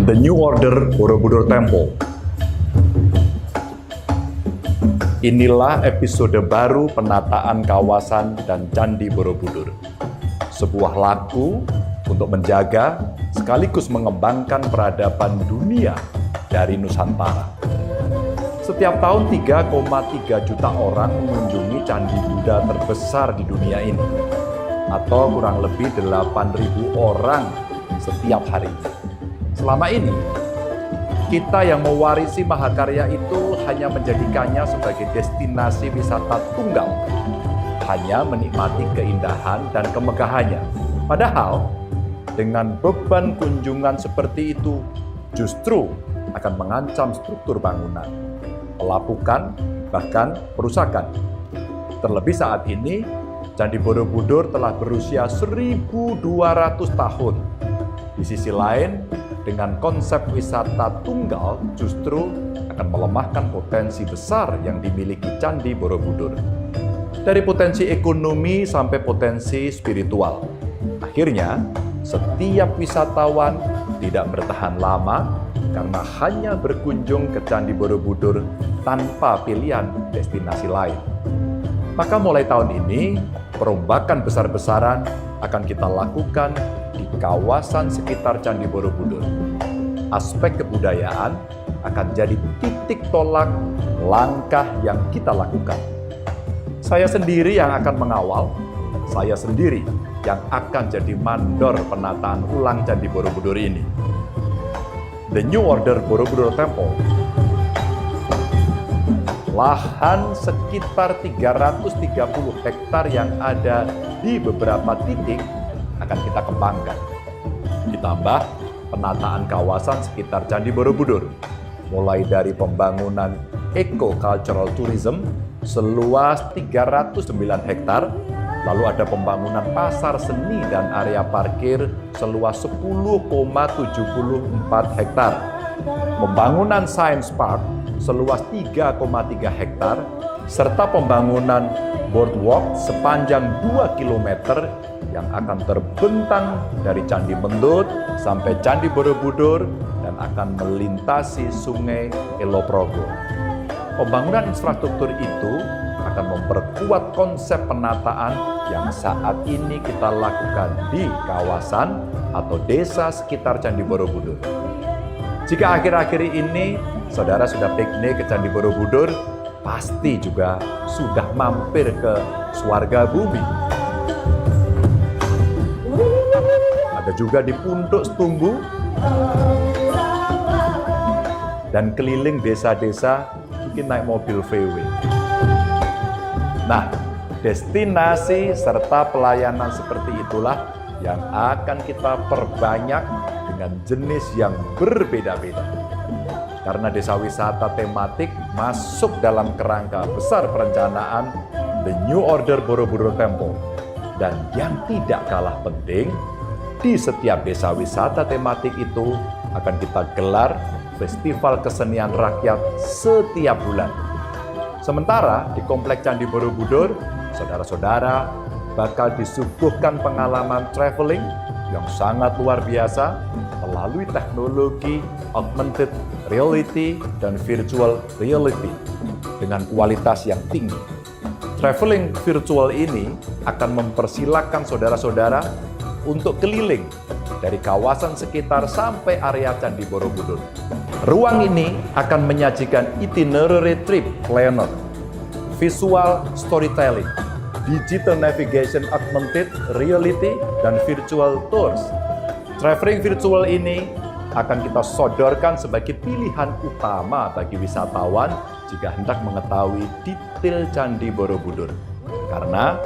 The New Order Borobudur Temple. Inilah episode baru penataan kawasan dan Candi Borobudur. Sebuah laku untuk menjaga sekaligus mengembangkan peradaban dunia dari Nusantara. Setiap tahun 3,3 juta orang mengunjungi Candi Buddha terbesar di dunia ini, atau kurang lebih 8.000 orang setiap hari. Selama ini, kita yang mewarisi Mahakarya itu hanya menjadikannya sebagai destinasi wisata tunggal, hanya menikmati keindahan dan kemegahannya. Padahal, dengan beban kunjungan seperti itu, justru akan mengancam struktur bangunan, pelapukan, bahkan perusakan. Terlebih saat ini, Candi Borobudur telah berusia 1.200 tahun. Di sisi lain, dengan konsep wisata tunggal justru akan melemahkan potensi besar yang dimiliki Candi Borobudur. Dari potensi ekonomi sampai potensi spiritual. Akhirnya, setiap wisatawan tidak bertahan lama karena hanya berkunjung ke Candi Borobudur tanpa pilihan destinasi lain. Maka mulai tahun ini, perombakan besar-besaran akan kita lakukan di kawasan sekitar Candi Borobudur. Aspek kebudayaan akan jadi titik tolak langkah yang kita lakukan. Saya sendiri yang akan mengawal, saya sendiri yang akan jadi mandor penataan ulang Candi Borobudur ini. The New Order Borobudur Temple. Lahan sekitar 330 hektar yang ada di beberapa titik akan kita kembangkan. Ditambah penataan kawasan sekitar Candi Borobudur, mulai dari pembangunan eco-cultural tourism seluas 309 hektar, lalu ada pembangunan pasar seni dan area parkir seluas 10,74 hektar, pembangunan science park seluas 3,3 hektar, serta pembangunan boardwalk sepanjang 2 km yang akan terbentang dari Candi Mendut sampai Candi Borobudur dan akan melintasi Sungai Eloprogo. Pembangunan infrastruktur itu akan memperkuat konsep penataan yang saat ini kita lakukan di kawasan atau desa sekitar Candi Borobudur. Jika akhir-akhir ini saudara sudah piknik ke Candi Borobudur, pasti juga sudah mampir ke Swarga Bumi. Ada juga di Punduk Setumbu dan keliling desa-desa, mungkin naik mobil VW. Nah, destinasi serta pelayanan seperti itulah yang akan kita perbanyak dengan jenis yang berbeda-beda. Karena desa wisata tematik masuk dalam kerangka besar perencanaan The New Order Borobudur Temple. Dan yang tidak kalah penting, di setiap desa wisata tematik itu akan kita gelar festival kesenian rakyat setiap bulan. Sementara di Komplek Candi Borobudur, saudara-saudara bakal disuguhkan pengalaman traveling yang sangat luar biasa melalui teknologi augmented reality dan virtual reality dengan kualitas yang tinggi. Traveling virtual ini akan mempersilahkan saudara-saudara untuk keliling dari kawasan sekitar sampai area Candi Borobudur. Ruang ini akan menyajikan itinerary trip planner, visual storytelling, digital navigation augmented reality, dan virtual tours. Traveling virtual ini akan kita sodorkan sebagai pilihan utama bagi wisatawan jika hendak mengetahui detail Candi Borobudur. Karena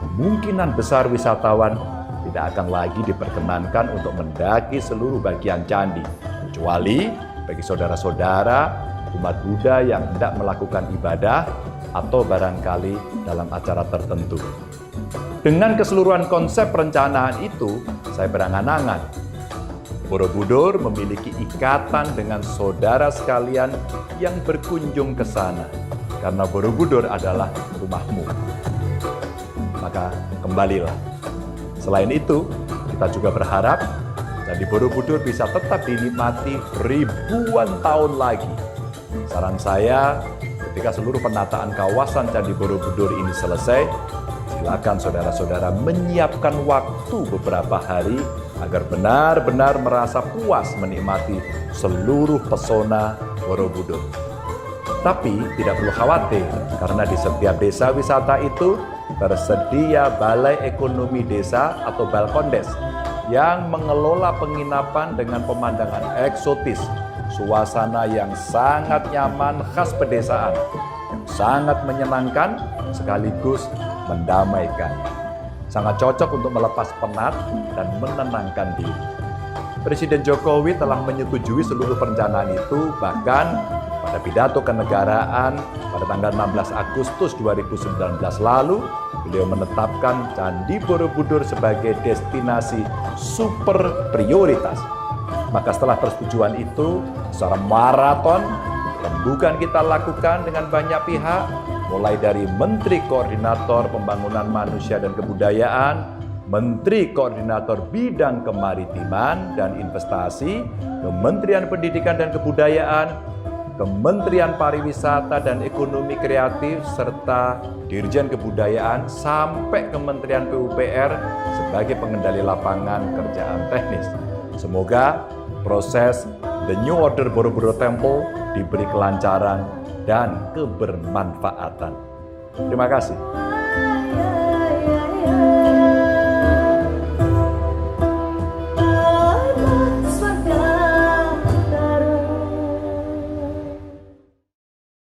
kemungkinan besar wisatawan tidak akan lagi diperkenankan untuk mendaki seluruh bagian candi, kecuali bagi saudara-saudara umat Buddha yang hendak melakukan ibadah atau barangkali dalam acara tertentu. Dengan keseluruhan konsep perencanaan itu, saya berangan-angan Borobudur memiliki ikatan dengan saudara sekalian yang berkunjung ke sana, karena Borobudur adalah rumahmu. Maka kembalilah. Selain itu, kita juga berharap Candi Borobudur bisa tetap dinikmati ribuan tahun lagi. Saran saya, ketika seluruh penataan kawasan Candi Borobudur ini selesai, silakan saudara-saudara menyiapkan waktu beberapa hari agar benar-benar merasa puas menikmati seluruh pesona Borobudur. Tapi tidak perlu khawatir, karena di setiap desa wisata itu tersedia balai ekonomi desa atau Balkondes yang mengelola penginapan dengan pemandangan eksotis, suasana yang sangat nyaman khas pedesaan, yang sangat menyenangkan sekaligus mendamaikan. Sangat cocok untuk melepas penat dan menenangkan diri. Presiden Jokowi telah menyetujui seluruh perencanaan itu, bahkan pada pidato kenegaraan pada tanggal 16 Agustus 2019 lalu, beliau menetapkan Candi Borobudur sebagai destinasi super prioritas. Maka setelah persetujuan itu, secara maraton, rembukan kita lakukan dengan banyak pihak, mulai dari Menteri Koordinator Pembangunan Manusia dan Kebudayaan, Menteri Koordinator Bidang Kemaritiman dan Investasi, Kementerian Pendidikan dan Kebudayaan, Kementerian Pariwisata dan Ekonomi Kreatif, serta Dirjen Kebudayaan sampai Kementerian PUPR sebagai pengendali lapangan kerjaan teknis. Semoga proses The New Order Borobudur Temple diberi kelancaran dan kebermanfaatan. Terima kasih.